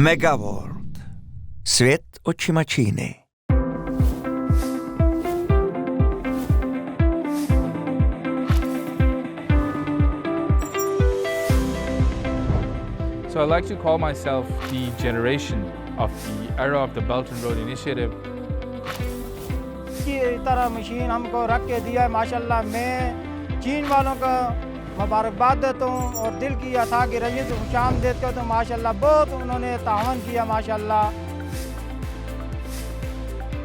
Megaworld. Svět očima Číny. So I like to call myself the generation of the era of the Belt and Road Initiative. ये तरह machine हमको रख के दिया है माशाल्लाह। मैं चीन वालों का मुबारकबाद देता हूँ और दिल की अथा की रज़ियत से खुशामदीद करता हूँ। माशाल्लाह बहुत उन्होंने तावन किया माशाल्लाह।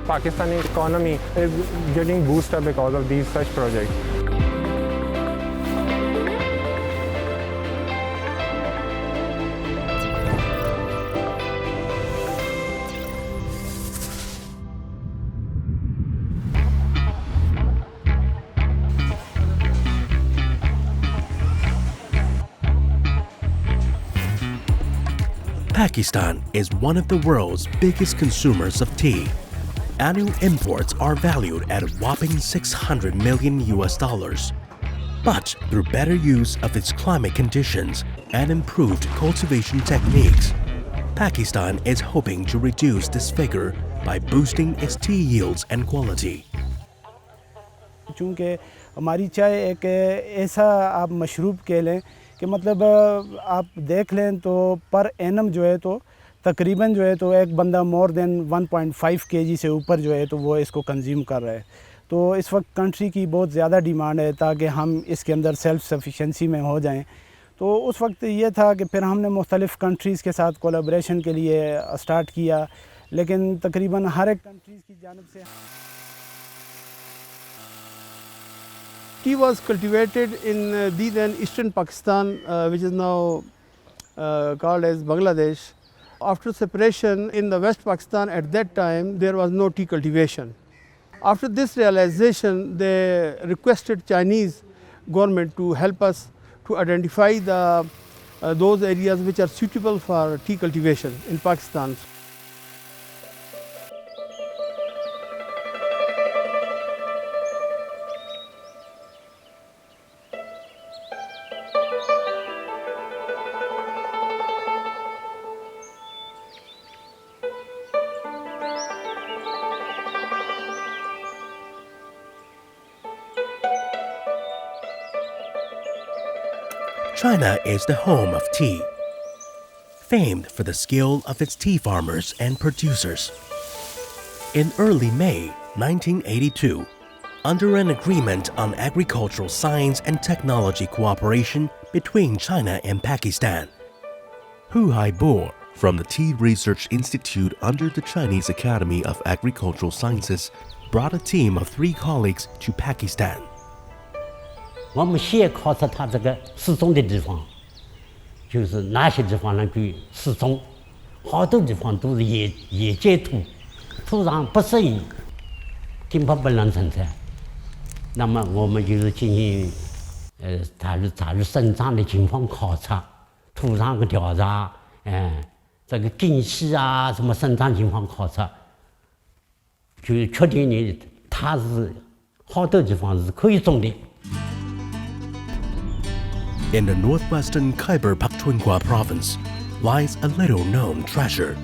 Pakistani economy is getting boosted because of these such projects. Pakistan is one of the world's biggest consumers of tea. Annual imports are valued at a whopping $600 million. But through better use of its climate conditions and improved cultivation techniques, Pakistan is hoping to reduce this figure by boosting its tea yields and quality. चूँकि हमारी चाय एक ऐसा आप मशरूब कह लें कि मतलब आप देख लें तो पर एनम जो है तो तकरीबन जो है तो एक बंदा मोर देन 1.5 kg से ऊपर जो है तो वो इसको कंज्यूम कर रहा है। तो इस वक्त कंट्री की बहुत ज़्यादा डिमांड है ताकि हम इसके अंदर सेल्फ सफिशेंसी में हो जाएं। तो उस वक्त ये था कि फिर हमने मुख्तलिफ़ कंट्रीज़ के साथ कोलैबोरेशन के लिए स्टार्ट किया, लेकिन तकरीबन हर एक कंट्रीज़ की जानिब से Tea was cultivated in the then eastern Pakistan, which is now called as Bangladesh. After separation in the West Pakistan at that time, there was no tea cultivation. After this realization, they requested Chinese government to help us to identify those areas which are suitable for tea cultivation in Pakistan. China is the home of tea, famed for the skill of its tea farmers and producers. In early May 1982, under an agreement on agricultural science and technology cooperation between China and Pakistan, Hu Haibo from the Tea Research Institute under the Chinese Academy of Agricultural Sciences brought a team of 3 colleagues to Pakistan. 我们先考察它这个适种的地方，就是哪些地方能够适种，好多地方都是野碱土，土壤不适应，根本不能生产。那么我们就是进行它的生长的情况考察，土壤的调查，这个根系啊什么生长情况考察，就确定呢它是好多地方是可以种的。 In the northwestern Khyber Pakhtunkhwa province lies a little-known treasure,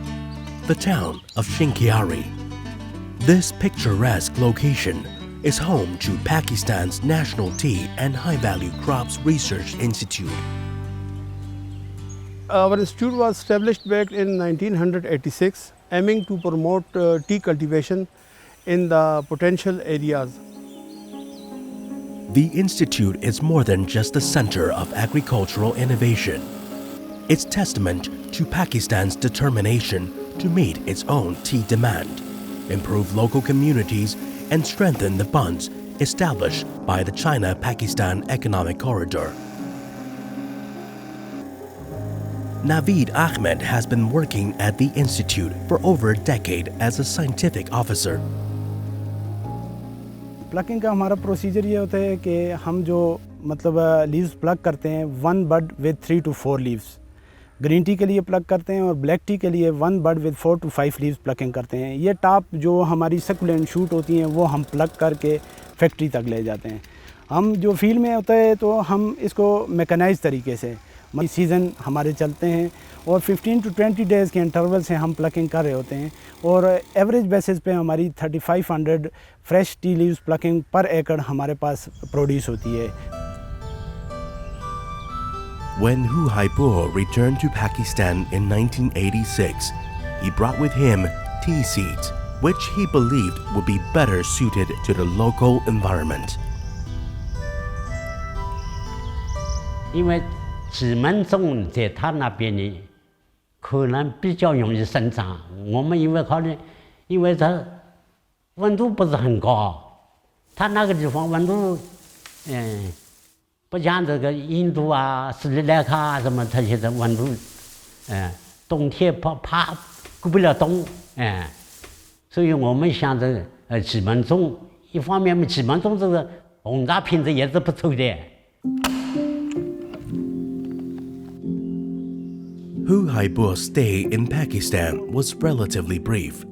the town of Shinkiari. This picturesque location is home to Pakistan's National Tea and High-Value Crops Research Institute. Our institute was established back in 1986, aiming to promote tea cultivation in the potential areas. The institute is more than just a center of agricultural innovation. It's testament to Pakistan's determination to meet its own tea demand, improve local communities, and strengthen the bonds established by the China-Pakistan Economic Corridor. Naveed Ahmed has been working at the institute for over a decade as a scientific officer. Plucking का हमारा procedure ये होता है कि हम जो मतलब leaves plug करते हैं 1 bud with 3 to 4 leaves, green tea के लिए प्लग करते हैं और ब्लैक टी के लिए 1 bud with 4 to 5 leaves plucking करते हैं। ये टॉप जो हमारी सक्युलेंट शूट होती हैं वो हम प्लग करके फैक्ट्री तक ले जाते हैं। हम जो फील्ड में होता है तो हम इसको मैकेनाइज तरीके से सीज़न हमारे चलते हैं और 15 to 20 डेज़ के इंटरवल से हम प्लकिंग कर रहे होते हैं और एवरेज बेसिस पे हमारी 3500 फ्रेश टी लीव्स प्लकिंग पर एकड़ हमारे पास प्रोड्यूस होती है। When Hu Haipo returned to Pakistan in 1986, he brought with him tea seeds, which he believed would be better suited to the local environment. 因为纸门种在他那边呢，可能比较容易生长。我们因为考虑，因为它温度不是很高，它那个地方温度，不像这个印度啊、斯里兰卡啊什么，它现在温度，冬天怕过不了冬，所以我们想着纸门种，一方面嘛，纸门种这个红茶品质也是不错的。Hu Haipo's stay in Pakistan was relatively brief,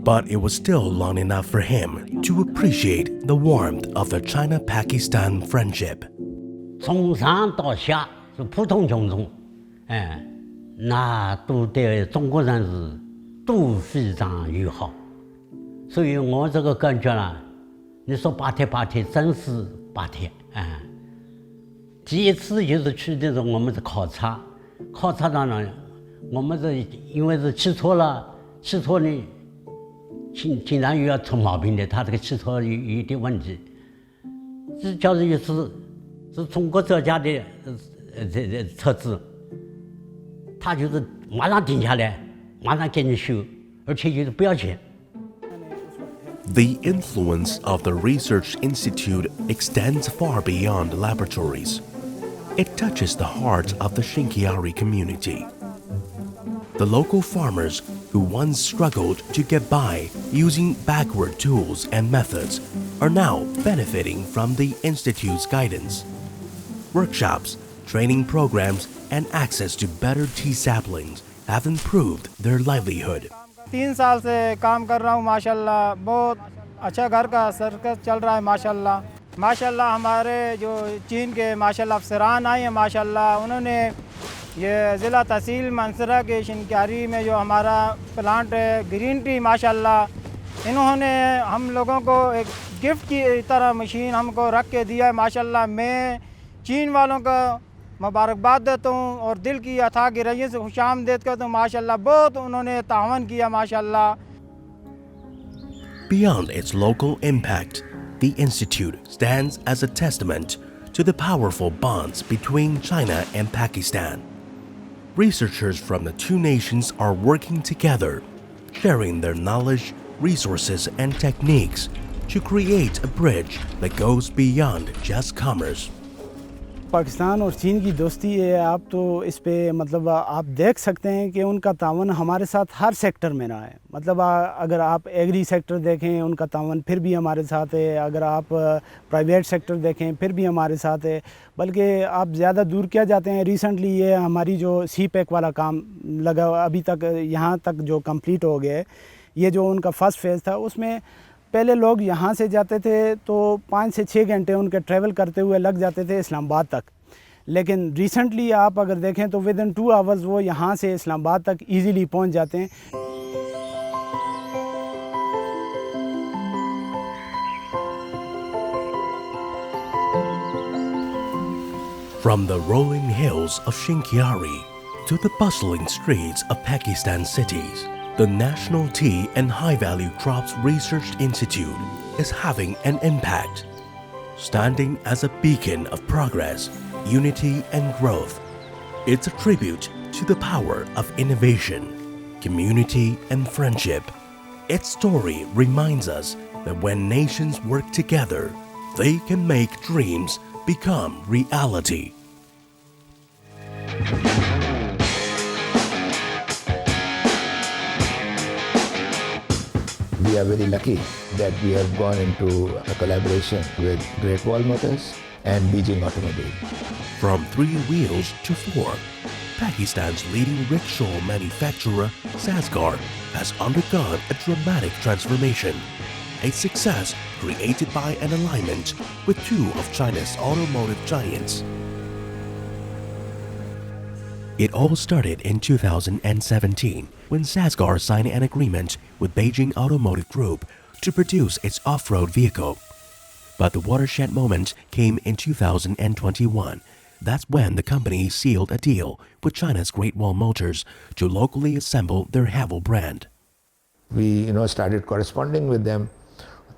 but it was still long enough for him to appreciate the warmth of the China-Pakistan friendship. 从上到下是普通群众，那都对中国人是都非常友好，所以我这个感觉呢，你说8天真是8天，第一次就是去这种我们的考察到呢，我们这因为是汽车呢，经常又要出毛病的，他这个汽车有一点问题，这假如是中国这家的车子，他就是马上停下来，马上给你修，而且就是不要钱。The influence of the research institute extends far beyond laboratories. It touches the heart of the Xinqiari community. The local farmers who once struggled to get by using backward tools and methods are now benefiting from the institute's guidance. Workshops, training programs, and access to better tea saplings have improved their livelihood. 3 साल से काम कर रहा हूँ माशाल्लाह, बहुत अच्छा घर का सर्कस चल रहा है माशाल्लाह हमारे जो चीन के माशाल्लाह अफसरान आए हैं माशाल्लाह, उन्होंने ये ज़िला तहसील मंसरा के शिनक्यारी में जो हमारा प्लांट है ग्रीन टी माशाल्लाह, इन्होंने हम लोगों को एक गिफ्ट की तरह मशीन हमको रख के दिया है माशाल्लाह। मैं चीन वालों का मुबारकबाद देता हूँ और दिल की अथाह गहराइयों से खुशामदीद करता हूँ माशाल्लाह, बहुत उन्होंने तावन किया माशाल्लाह। Beyond its local impact, the institute stands as a testament to the powerful bonds between China and Pakistan. Researchers from the two nations are working together, sharing their knowledge, resources, and techniques to create a bridge that goes beyond just commerce. Pakistan और चीन की दोस्ती है, आप तो इस पे मतलब आप देख सकते हैं कि उनका तावन हमारे साथ हर सेक्टर में रहा है। मतलब अगर आप एग्री सेक्टर देखें उनका तावन फिर भी हमारे साथ है, अगर आप प्राइवेट सेक्टर देखें फिर भी हमारे साथ है, बल्कि आप ज़्यादा दूर क्या जाते हैं। रिसेंटली ये हमारी जो सी पैक वाला काम लगा अभी तक यहाँ तक जो कंप्लीट हो गया है, ये जो उनका फर्स्ट फेज़ था उसमें पहले लोग यहाँ से जाते थे तो 5 से 6 घंटे उनके ट्रैवल करते हुए लग जाते थे इस्लामाबाद तक, लेकिन रिसेंटली आप अगर देखें तो विद इन 2 आवर्स वो यहाँ से इस्लामाबाद तक इजीली पहुँच जाते हैं। From the rolling hills of Xinqiari to the bustling streets of Pakistan cities, the National Tea and High Value Crops Research Institute is having an impact, standing as a beacon of progress, unity and growth. It's a tribute to the power of innovation, community and friendship. Its story reminds us that when nations work together, they can make dreams become reality. We are very lucky that we have gone into a collaboration with Great Wall Motors and Beijing Automobile. From 3 wheels to 4, Pakistan's leading rickshaw manufacturer, Sasgar, has undergone a dramatic transformation. A success created by an alignment with 2 of China's automotive giants. It all started in 2017 when Sasgar signed an agreement with Beijing Automotive Group to produce its off-road vehicle. But the watershed moment came in 2021. That's when the company sealed a deal with China's Great Wall Motors to locally assemble their Haval brand. We started corresponding with them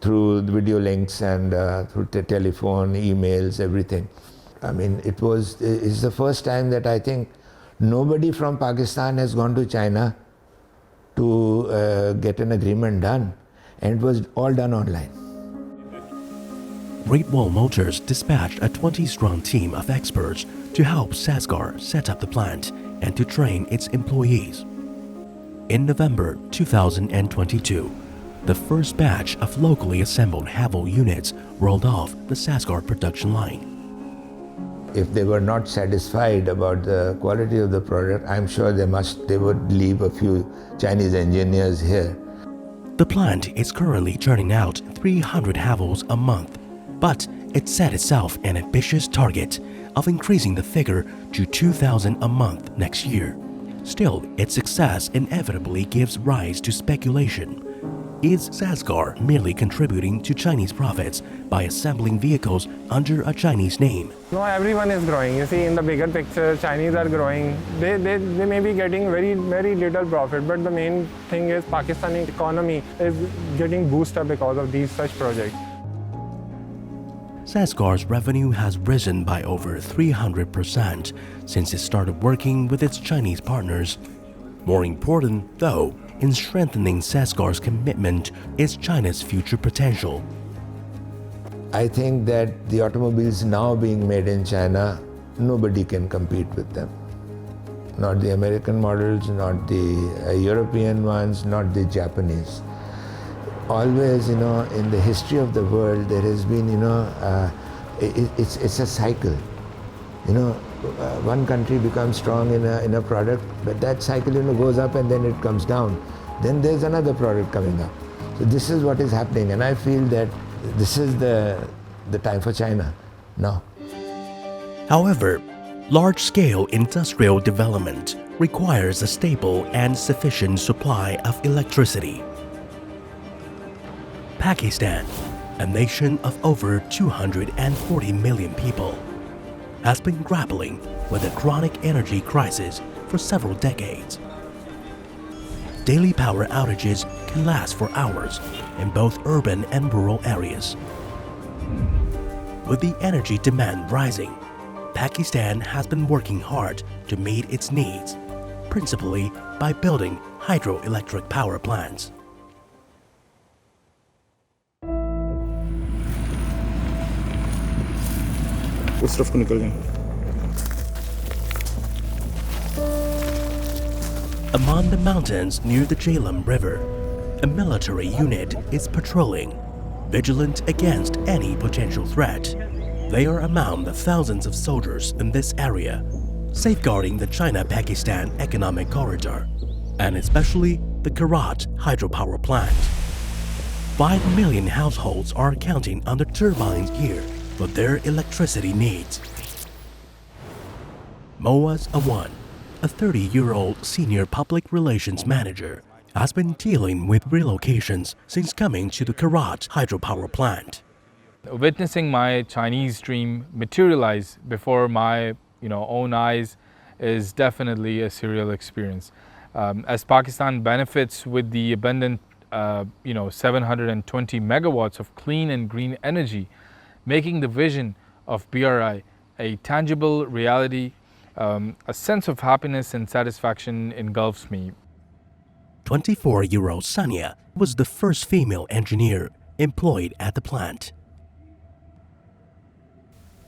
through the video links and through telephone, emails, everything. I mean, it's the first time that I think nobody from Pakistan has gone to China to get an agreement done, and it was all done online. Great Wall Motors dispatched a 20-strong team of experts to help Sasgar set up the plant and to train its employees. In November 2022, the first batch of locally assembled Haval units rolled off the Sasgar production line. If they were not satisfied about the quality of the product, I'm sure they would leave a few Chinese engineers here. The plant is currently churning out 300 Havals a month, but it set itself an ambitious target of increasing the figure to 2,000 a month next year. Still, its success inevitably gives rise to speculation. Is Sasgar merely contributing to Chinese profits by assembling vehicles under a Chinese name? No, everyone is growing. You see, in the bigger picture, Chinese are growing. They may be getting very little profit, but the main thing is Pakistani economy is getting boosted because of these such projects. Sasgar's revenue has risen by over 300% since it started working with its Chinese partners. More important, though, in strengthening Sasgar's commitment is China's future potential. I think that the automobiles now being made in China, nobody can compete with them. Not the American models, not the European ones, not the Japanese. Always, in the history of the world, there has been, it's a cycle. One country becomes strong in a product, but that cycle, goes up and then it comes down. Then there's another product coming up. So this is what is happening, and I feel that this is the time for China now. However, large-scale industrial development requires a stable and sufficient supply of electricity. Pakistan, a nation of over 240 million people, has been grappling with a chronic energy crisis for several decades. Daily power outages can last for hours in both urban and rural areas. With the energy demand rising, Pakistan has been working hard to meet its needs, principally by building hydroelectric power plants. उस तरफ को निकल जाएं। Among the mountains near the Jhelum River, a military unit is patrolling, vigilant against any potential threat. They are among the thousands of soldiers in this area, safeguarding the China-Pakistan economic corridor, and especially the Karat hydropower plant. 5 million households are counting on the turbines here for their electricity needs. Moaz Awan, a 30-year-old senior public relations manager, has been dealing with relocations since coming to the Karat hydropower plant. Witnessing my Chinese dream materialize before my own eyes is definitely a surreal experience. As Pakistan benefits with the abundant 720 megawatts of clean and green energy, making the vision of BRI a tangible reality, a sense of happiness and satisfaction engulfs me. 24-year-old Sanya was the first female engineer employed at the plant.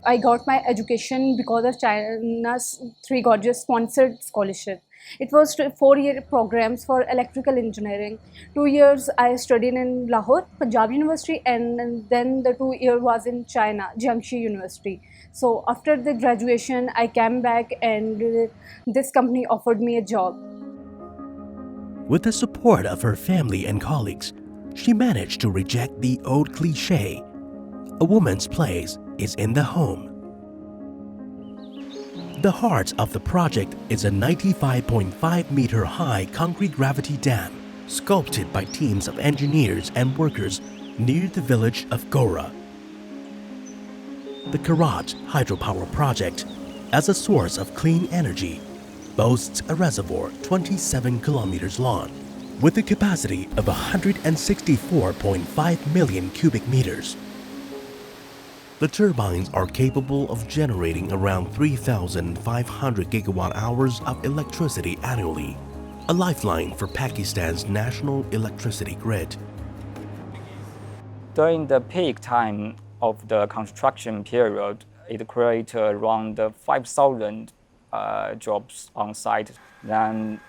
I got my education because of China's Three Gorges sponsored scholarship. It was 4-year programs for electrical engineering. 2 years I studied in Lahore, Punjab University, and then the 2 year was in China, Jiangxi University. So after the graduation, I came back and this company offered me a job. With the support of her family and colleagues, she managed to reject the old cliché, a woman's place is in the home. The heart of the project is a 95.5-meter high concrete gravity dam sculpted by teams of engineers and workers near the village of Gora. The Karat hydropower project, as a source of clean energy, boasts a reservoir 27 kilometers long with a capacity of 164.5 million cubic meters. The turbines are capable of generating around 3,500 gigawatt hours of electricity annually, a lifeline for Pakistan's national electricity grid. During the peak time of the construction period, it created around 5,000 jobs on site. Then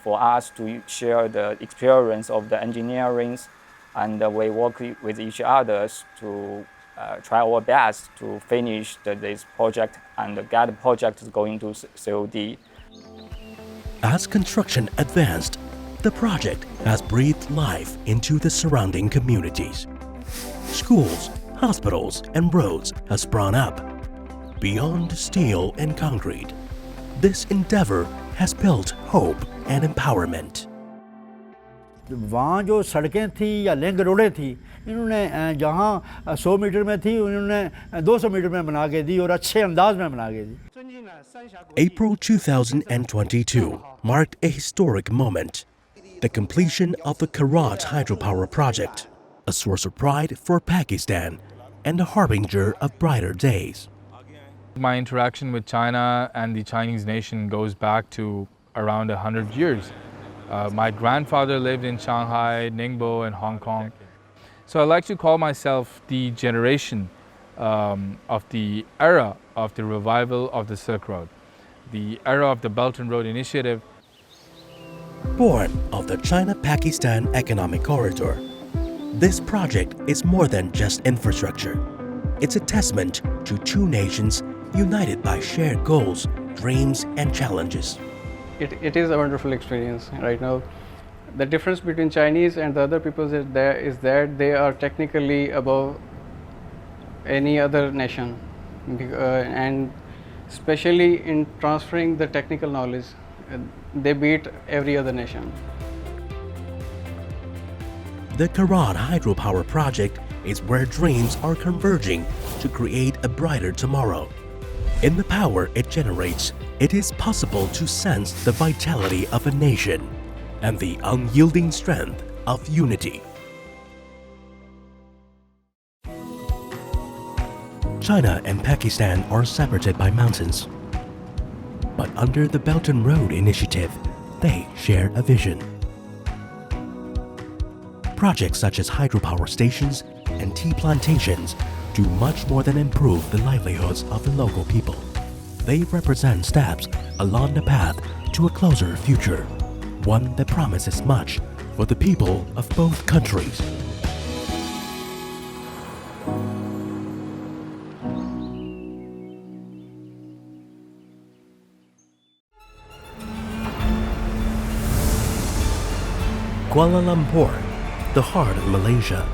for us to share the experience of the engineering, and we work with each other to try our best to finish this project and get the project going to COD. As construction advanced, the project has breathed life into the surrounding communities. Schools, hospitals, and roads have sprung up. Beyond steel and concrete, this endeavor has built hope and empowerment. वहाँ जो सड़कें थी या link रोडें थी, इन्होंने जहाँ 100 metre में थी उन्होंने 200 मीटर में बना के दी और अच्छे अंदाज में बना के दी. April 2022 marked a historic moment, the completion of the Karat hydropower project, a source of pride for Pakistan and a harbinger of brighter days. My interaction with China and the Chinese nation goes back to around 100 years. My grandfather lived in Shanghai, Ningbo, and Hong Kong. So I like to call myself the generation of the era of the revival of the Silk Road, the era of the Belt and Road Initiative. Born of the China-Pakistan Economic Corridor, this project is more than just infrastructure. It's a testament to two nations united by shared goals, dreams, and challenges. It is a wonderful experience right now. The difference between Chinese and the other peoples is that they are technically above any other nation, and especially in transferring the technical knowledge, they beat every other nation. The Karat hydropower project is where dreams are converging to create a brighter tomorrow. In the power it generates, it is possible to sense the vitality of a nation and the unyielding strength of unity. China and Pakistan are separated by mountains. But under the Belt and Road Initiative, they share a vision. Projects such as hydropower stations and tea plantations do much more than improve the livelihoods of the local people. They represent steps along the path to a closer future, one that promises much for the people of both countries. Kuala Lumpur, the heart of Malaysia.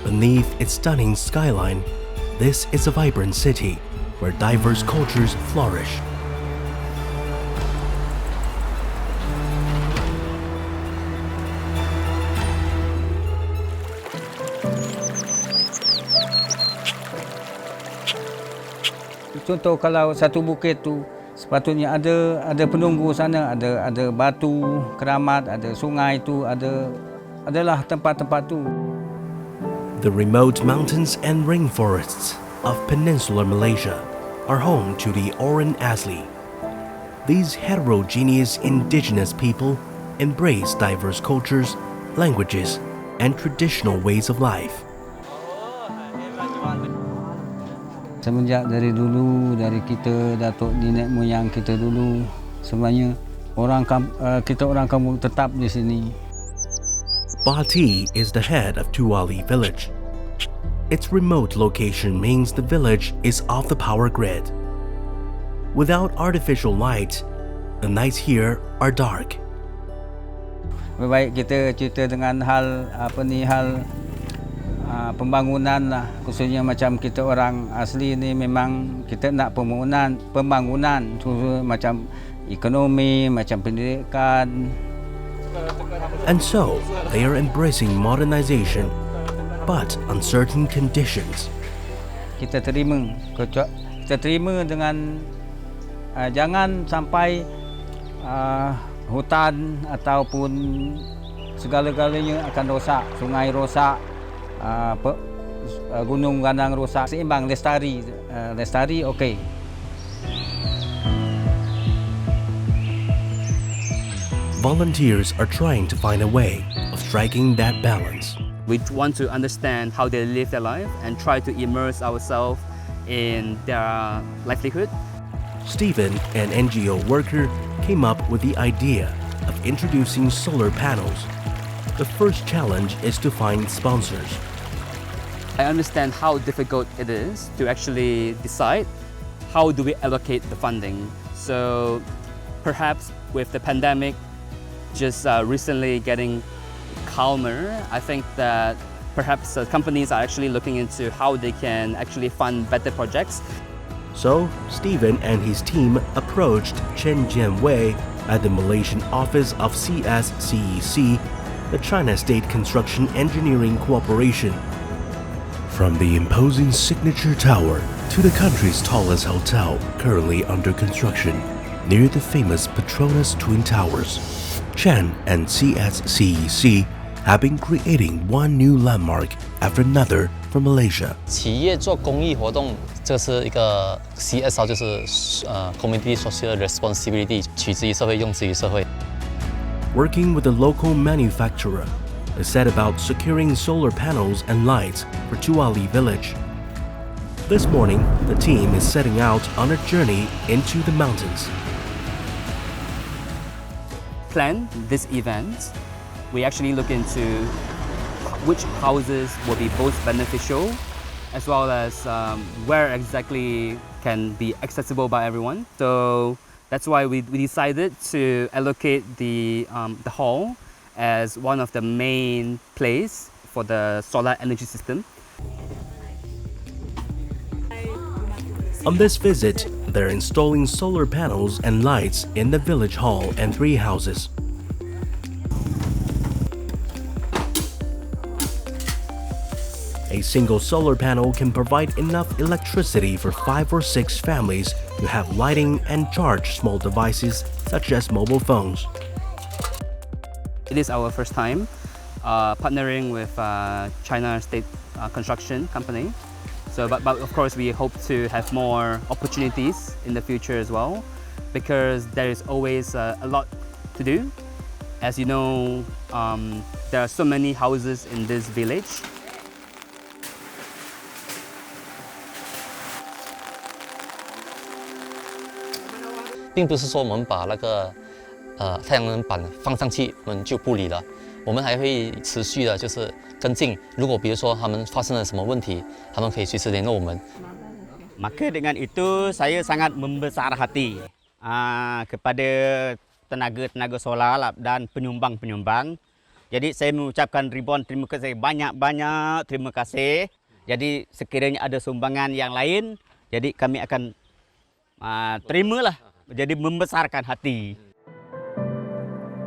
Beneath its stunning skyline, this is a vibrant city where diverse cultures flourish. Contoh kalau satu bukit tu sepatutnya ada penunggu sana, ada batu, keramat, ada sungai tu, adalah tempat-tempat tu. The remote mountains and rainforests of peninsular Malaysia are home to the Orang Asli. These heterogeneous indigenous people embrace diverse cultures, languages, and traditional ways of life. Semenjak dari dulu, dari kita, datuk nenek moyang kita dulu, sebenarnya kita orang kampung tetap di sini. Bati is the head of Tuali village. Its remote location means the village is off the power grid. Without artificial light, the nights here are dark. Baik kita cerita dengan hal pembangunan lah, khususnya macam kita orang asli ni memang kita nak pembangunan macam ekonomi, macam pendidikan. And so, they are embracing modernization, but on certain conditions. Kita terima dengan jangan sampai hutan ataupun segala-galanya akan rosak, sungai rosak, gunung ganang rosak. Seimbang, lestari, okey. Volunteers are trying to find a way of striking that balance. We want to understand how they live their life and try to immerse ourselves in their livelihood. Stephen, an NGO worker, came up with the idea of introducing solar panels. The first challenge is to find sponsors. I understand how difficult it is to actually decide how do we allocate the funding. So perhaps with the pandemic just recently getting calmer, I think that perhaps companies are actually looking into how they can actually fund better projects. So, Stephen and his team approached Chen Jianwei at the Malaysian office of CSCEC, the China State Construction Engineering Corporation. From the imposing signature tower to the country's tallest hotel currently under construction near the famous Petronas Twin Towers, Chen and CSCEC have been creating one new landmark after another for Malaysia. 企业做公益活动，这是一个 CSR， 就是community social responsibility， 取之于社会，用之于社会。 Working with a local manufacturer, they set about securing solar panels and lights for Tuali village. This morning, the team is setting out on a journey into the mountains. Plan this event, we actually look into which houses will be both beneficial as well as where exactly can be accessible by everyone. So that's why we decided to allocate the hall as one of the main place for the solar energy system. On this visit, they're installing solar panels and lights in the village hall and 3 houses. A single solar panel can provide enough electricity for 5 or 6 families to have lighting and charge small devices such as mobile phones. It is our first time partnering with China State Construction Company. So, but of course we hope to have more opportunities in the future as well, because there is always a lot to do. As you know, there are so many houses in this village. 并不是说我们把那个太阳能板放上去，我们就不理了。我们还会持续的，就是跟进。如果比如说他们发生了什么问题，他们可以随时联络我们。Maka dengan itu saya sangat membesar hati kepada tenaga-tenaga solar dan penyumbang-penyumbang. Jadi saya mengucapkan ribuan terima kasih, banyak-banyak terima kasih. Jadi sekiranya ada sumbangan yang lain, jadi kami akan terimalah. Jadi membesarkan hati.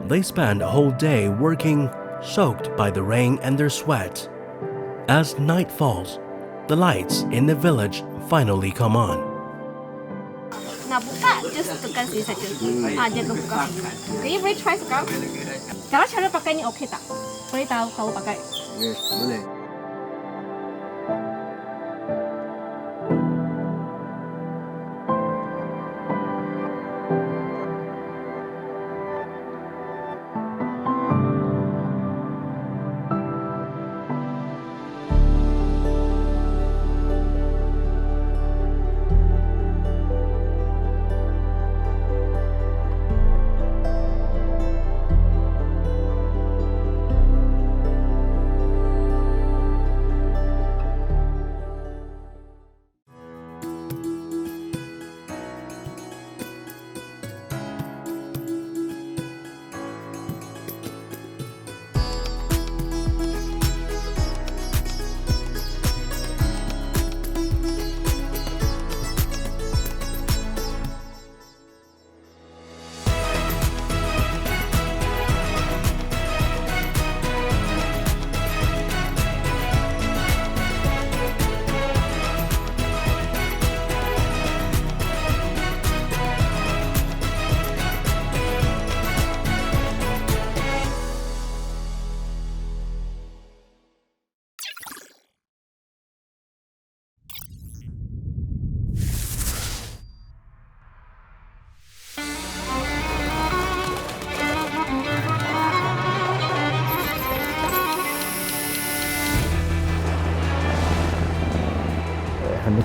They spend a whole day working, soaked by the rain and their sweat. As night falls, the lights in the village finally come on. Nak buka, just tekan sini saja. Dia buka. Okay, boleh try sekarang. Kalau cara pakai ni okey tak? Boleh tahu pakai? Yes, boleh.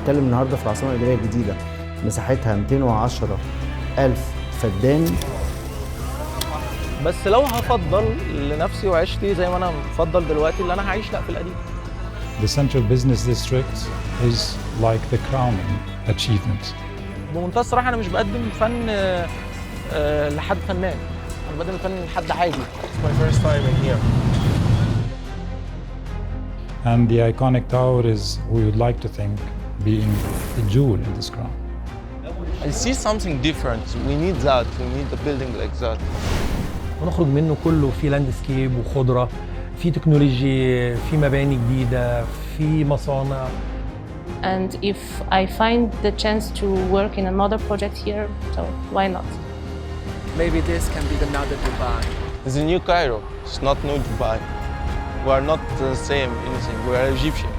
بنتكلم النهارده في العاصمه الاداريه الجديده مساحتها 210,000 فدان. بس لو هفضل لنفسي وعيشتي زي ما انا مفضل دلوقتي اللي انا هعيش لا في القديم. The central business district is like the crowning achievement. بمنتهى الصراحه انا مش بقدم فن لحد فنان، انا بقدم فن لحد عادي. It's my first time in here. And the iconic tower is, we would like to think, being the jewel in this crown. I see something different. We need that. We need a building like that. ونخرج منه كله في لاندسكيب وخضرة، في تكنولوجيا، في مباني جديدة، في مصانع. And if I find the chance to work in another project here, so why not? Maybe this can be another Dubai. It's a new Cairo. It's not new Dubai. We are not the same anything. We are Egyptian.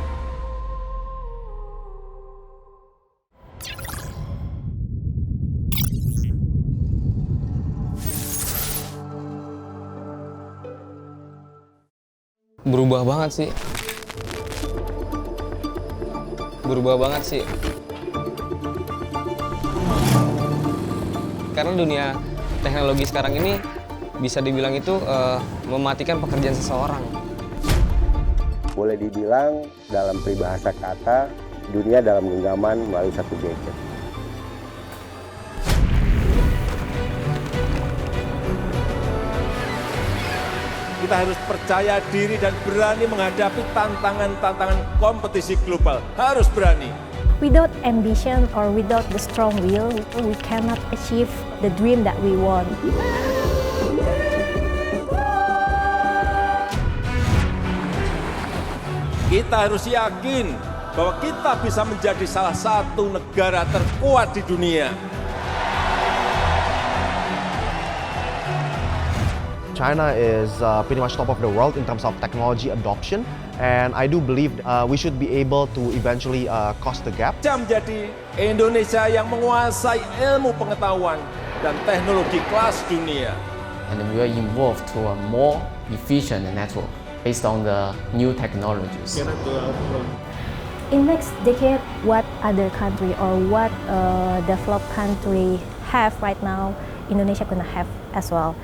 Berubah banget sih. Berubah banget sih. Karena dunia teknologi sekarang ini bisa dibilang itu mematikan pekerjaan seseorang. Boleh dibilang dalam peribahasa kata, dunia dalam genggaman melalui satu gadget. Kita harus percaya diri dan berani menghadapi tantangan-tantangan kompetisi global. Harus berani. Without ambition or without the strong will, we cannot achieve the dream that we want. Kita harus yakin bahwa kita bisa menjadi salah satu negara terkuat di dunia. China is pretty much top of the world in terms of technology adoption, and I do believe we should be able to eventually close the gap. Menjadi Indonesia yang menguasai ilmu pengetahuan dan teknologi kelas dunia. And we are involved to a more efficient network based on the new technologies. In next decade, what other country or what developed country have right now, Indonesia gonna have as well.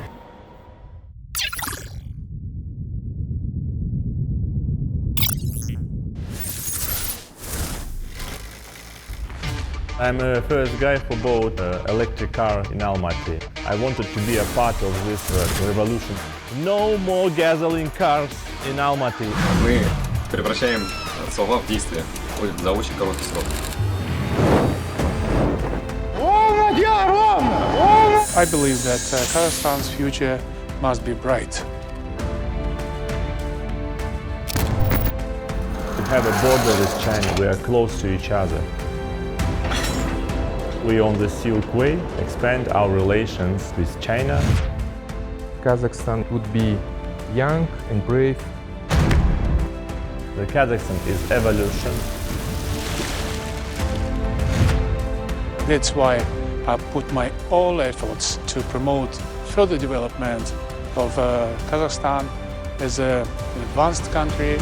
I'm a first guy who bought an electric car in Almaty. I wanted to be a part of this revolution. No more gasoline cars in Almaty. Мы превращаем слова в действие за очень короткий срок. I believe that Kazakhstan's future must be bright. To have a border with China, we are close to each other. We on the Silk Way expand our relations with China. Kazakhstan would be young and brave. The Kazakhstan is evolution. That's why I put my all efforts to promote further development of Kazakhstan as an advanced country